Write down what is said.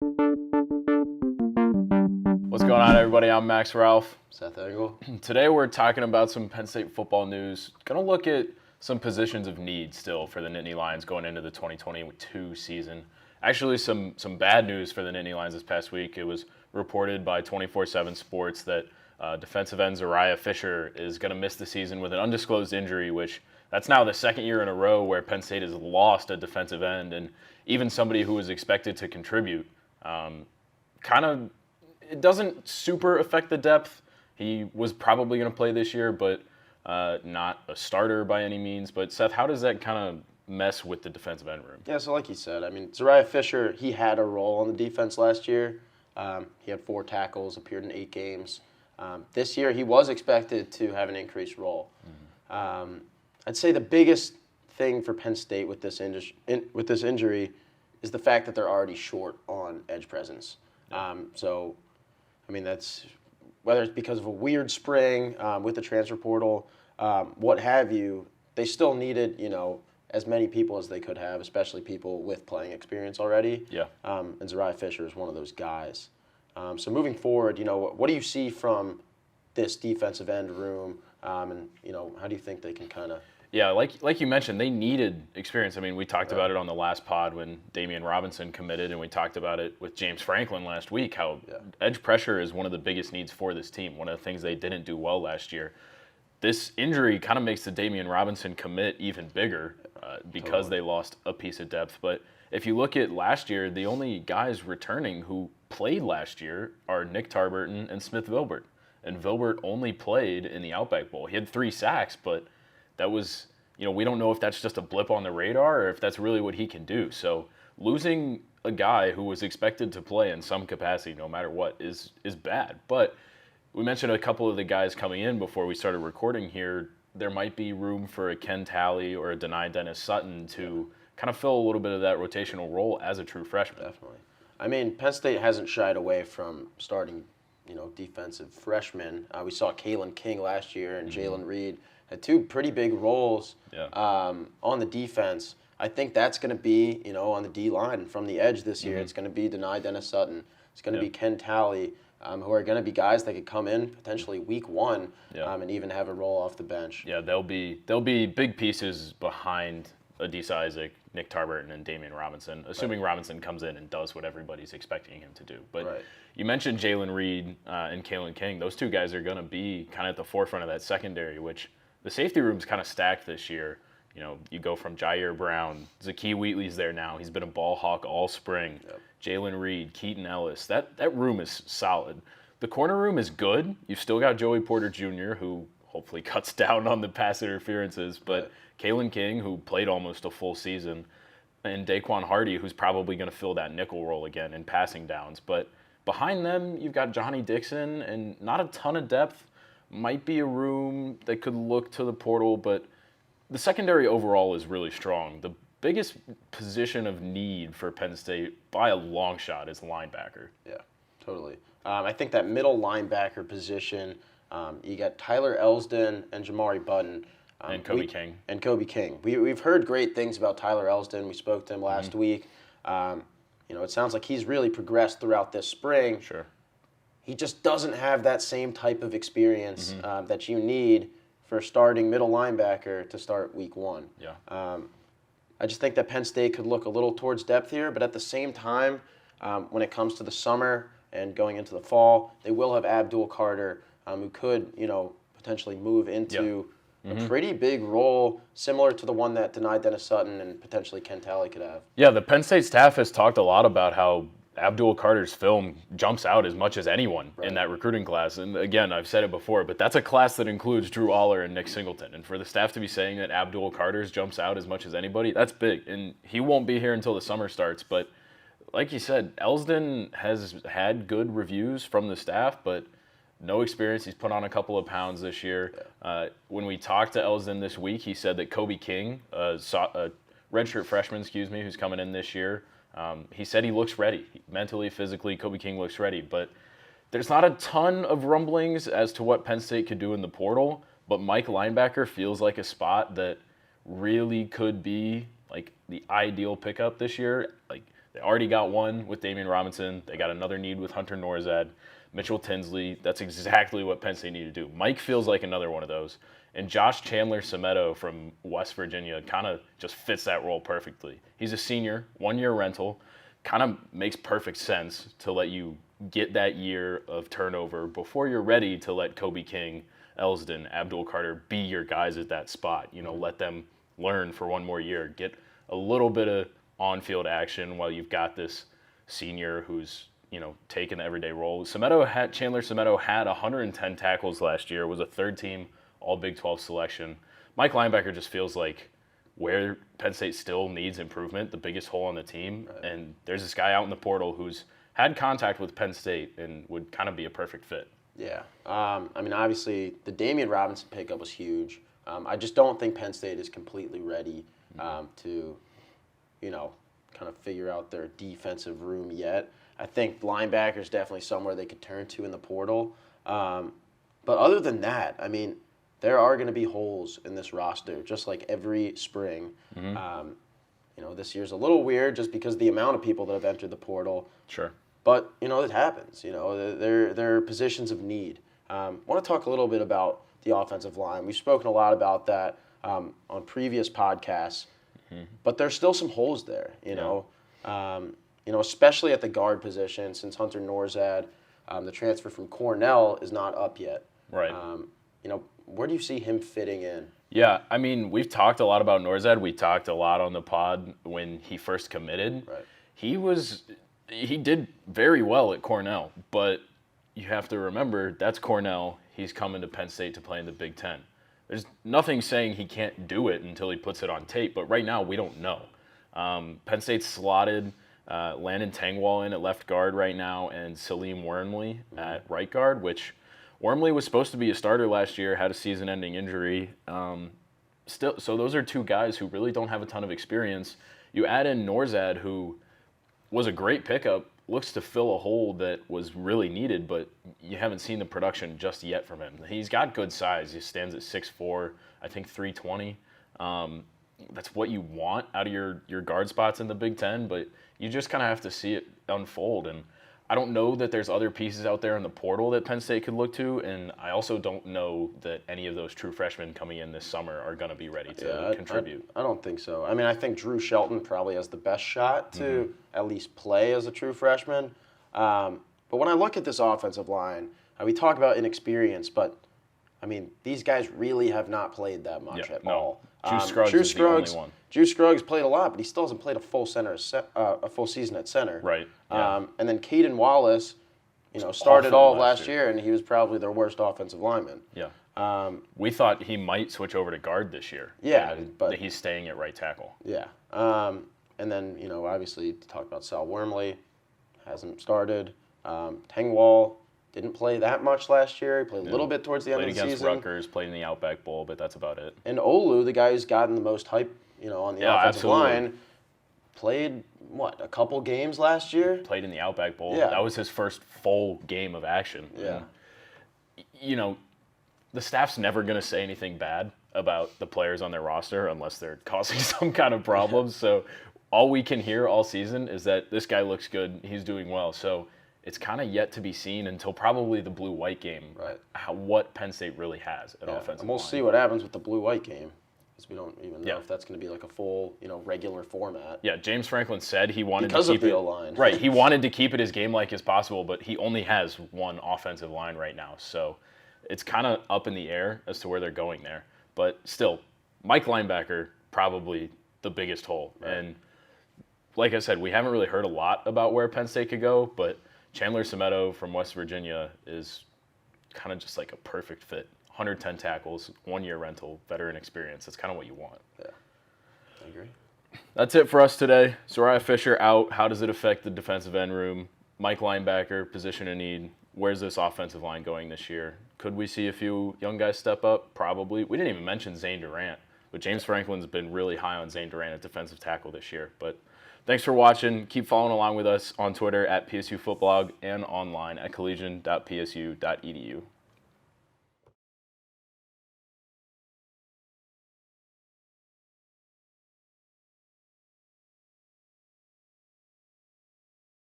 What's going on, everybody? I'm Max Ralph. Seth Engle. Today we're talking about some Penn State football news. Going to look at some positions of need still for the Nittany Lions going into the 2022 season. Actually, some bad news for the Nittany Lions this past week. It was reported by 24/7 Sports that defensive end Zariah Fisher is going to miss the season with an undisclosed injury, which that's now the second year in a row where Penn State has lost a defensive end, and even somebody who was expected to contribute. It doesn't super affect the depth. He was probably going to play this year, but not a starter by any means. But Seth, how does that kind of mess with the defensive end room? Yeah, so like you said, Zariah Fisher, he had a role on the defense last year. He had 4 tackles, appeared in 8 games. This year, he was expected to have an increased role. Mm-hmm. I'd say the biggest thing for Penn State with this injury is the fact that they're already short on edge presence. That's whether it's because of a weird spring with the transfer portal, what have you, they still needed, as many people as they could have, especially people with playing experience already. Yeah. And Zariah Fisher is one of those guys. So moving forward, what do you see from this defensive end room, how do you think they can kind of... Yeah, like you mentioned, they needed experience. We talked about it on the last pod when Damian Robinson committed, and we talked about it with James Franklin last week, how edge pressure is one of the biggest needs for this team, one of the things they didn't do well last year. This injury kind of makes the Damian Robinson commit even bigger because they lost a piece of depth. But if you look at last year, the only guys returning who played last year are Nick Tarburton and Smith Vilbert. And Vilbert only played in the Outback Bowl. He had 3 sacks, but that was, we don't know if that's just a blip on the radar or if that's really what he can do. So losing a guy who was expected to play in some capacity, no matter what, is bad. But we mentioned a couple of the guys coming in before we started recording here. There might be room for a Ken Talley or a Denai Dennis Sutton to kind of fill a little bit of that rotational role as a true freshman. Definitely. Penn State hasn't shied away from starting, defensive freshmen. We saw Kalen King last year and Jalen Reed had 2 pretty big roles on the defense. I think that's going to be, on the D-line from the edge this year. It's going to be Denai Dennis Sutton. It's going to be Ken Talley, who are going to be guys that could come in potentially week 1 and even have a role off the bench. Yeah, they'll be big pieces behind Adisa Isaac, Nick Tarburton, and Damian Robinson, assuming Robinson comes in and does what everybody's expecting him to do. But you mentioned Jalen Reed and Kalen King. Those 2 guys are going to be kind of at the forefront of that secondary, which the safety room's kind of stacked this year. You go from Jair Brown, Zakee Wheatley's there now. He's been a ball hawk all spring. Jalen Reed, Keaton Ellis. That room is solid. The corner room is good. You've still got Joey Porter Jr., who hopefully cuts down on the pass interferences, but Kalen King, who played almost a full season, and Daquan Hardy, who's probably going to fill that nickel role again in passing downs. But behind them, you've got Johnny Dixon, and not a ton of depth. Might be a room that could look to the portal, but the secondary overall is really strong. The biggest position of need for Penn State by a long shot is linebacker. Yeah, totally. I think that middle linebacker position, you got Tyler Elsdon and Jamari Button. And Kobe King. And Kobe King. We've heard great things about Tyler Elsdon. We spoke to him last week. It sounds like he's really progressed throughout this spring. Sure. He just doesn't have that same type of experience that you need for starting middle linebacker to start week 1. Yeah. I just think that Penn State could look a little towards depth here, but at the same time, when it comes to the summer and going into the fall, they will have Abdul Carter, who could, potentially move into a pretty big role, similar to the one that Denai Dennis Sutton and potentially Ken Talley could have. Yeah, the Penn State staff has talked a lot about how Abdul Carter's film jumps out as much as anyone in that recruiting class. And again, I've said it before, but that's a class that includes Drew Aller and Nick Singleton. And for the staff to be saying that Abdul Carter's jumps out as much as anybody, that's big. And he won't be here until the summer starts. But like you said, Elsdon has had good reviews from the staff, but no experience. He's put on a couple of pounds this year. When we talked to Elsdon this week, he said that Kobe King, a redshirt freshman, who's coming in this year, he said he looks ready. Mentally, physically, Kobe King looks ready. But there's not a ton of rumblings as to what Penn State could do in the portal, but Mike linebacker feels like a spot that really could be like the ideal pickup this year. Like They already got one with Damian Robinson. They got another need with Hunter Norzad, Mitchell Tinsley. That's exactly what Penn State needed to do. Mike feels like another one of those. And Josh Chandler-Semedo from West Virginia kind of just fits that role perfectly. He's a senior, 1-year rental. Kind of makes perfect sense to let you get that year of turnover before you're ready to let Kobe King, Elsdon, Abdul Carter be your guys at that spot. Let them learn for one more year. Get a little bit of on-field action while you've got this senior who's, taking the everyday role. Chandler-Semedo had 110 tackles last year, was a third-team All-Big 12 selection. Mike Linebacker just feels like where Penn State still needs improvement, the biggest hole on the team. Right. And there's this guy out in the portal who's had contact with Penn State and would kind of be a perfect fit. Yeah. Obviously, the Damian Robinson pickup was huge. I just don't think Penn State is completely ready to, kind of figure out their defensive room yet. I think linebacker is definitely somewhere they could turn to in the portal. But other than that, there are going to be holes in this roster, just like every spring. Mm-hmm. This year's a little weird just because of the amount of people that have entered the portal. Sure. But, it happens. There are positions of need. I want to talk a little bit about the offensive line. We've spoken a lot about that on previous podcasts. Mm-hmm. But there's still some holes there, especially at the guard position since Hunter Norzad, the transfer from Cornell, is not up yet. Right. Where do you see him fitting in? Yeah, we've talked a lot about Norzad. We talked a lot on the pod when he first committed. Right. He did very well at Cornell, but you have to remember that's Cornell. He's coming to Penn State to play in the Big Ten. There's nothing saying he can't do it until he puts it on tape, but right now we don't know. Penn State slotted Landon Tangwall in at left guard right now and Salim Wormley at right guard, which Wormley was supposed to be a starter last year, had a season-ending injury. So those are two guys who really don't have a ton of experience. You add in Norzad, who was a great pickup, looks to fill a hole that was really needed, but you haven't seen the production just yet from him. He's got good size. He stands at 6'4", I think 320. That's what you want out of your guard spots in the Big Ten, but you just kind of have to see it unfold. And I don't know that there's other pieces out there in the portal that Penn State could look to, and I also don't know that any of those true freshmen coming in this summer are going to be ready to contribute. I don't think so. I think Drew Shelton probably has the best shot to at least play as a true freshman. But when I look at this offensive line, we talk about inexperience, but these guys really have not played that much at all. Juice Scruggs is the only one. Juice Scruggs played a lot, but he still hasn't played a full season at center. Right. Yeah. And then Caden Wallace, started all of last year, and he was probably their worst offensive lineman. Yeah. We thought he might switch over to guard this year. Yeah, but he's staying at right tackle. Yeah. And then obviously to talk about Sal Wormley, hasn't started. Tangwall didn't play that much last year. He played a little bit towards the end of the season. Played against Rutgers, played in the Outback Bowl, but that's about it. And Olu, the guy who's gotten the most hype, on the offensive line, played, a couple games last year? Played in the Outback Bowl. Yeah. That was his first full game of action. Yeah. And, the staff's never going to say anything bad about the players on their roster unless they're causing some kind of problems. So all we can hear all season is that this guy looks good, he's doing well. So it's kind of yet to be seen until probably the blue-white game, right? What Penn State really has at offensive line. We'll see what happens with the blue-white game, because we don't even know if that's going to be like a full, regular format. Yeah, James Franklin said he wanted because to keep of the O-line. Right, he wanted to keep it as game-like as possible, but he only has one offensive line right now, so it's kind of up in the air as to where they're going there. But still, Mike Linebacker, probably the biggest hole. Right. And like I said, we haven't really heard a lot about where Penn State could go, but Chandler-Semedo from West Virginia is kind of just like a perfect fit. 110 tackles, 1-year rental, veteran experience. That's kind of what you want. Yeah, I agree. That's it for us today. Soraya Fisher out. How does it affect the defensive end room? Mike Linebacker, position of need. Where's this offensive line going this year? Could we see a few young guys step up? Probably. We didn't even mention Zane Durant, but James Franklin's been really high on Zane Durant at defensive tackle this year. But thanks for watching. Keep following along with us on Twitter at PSU Footblog and online at collegian.psu.edu.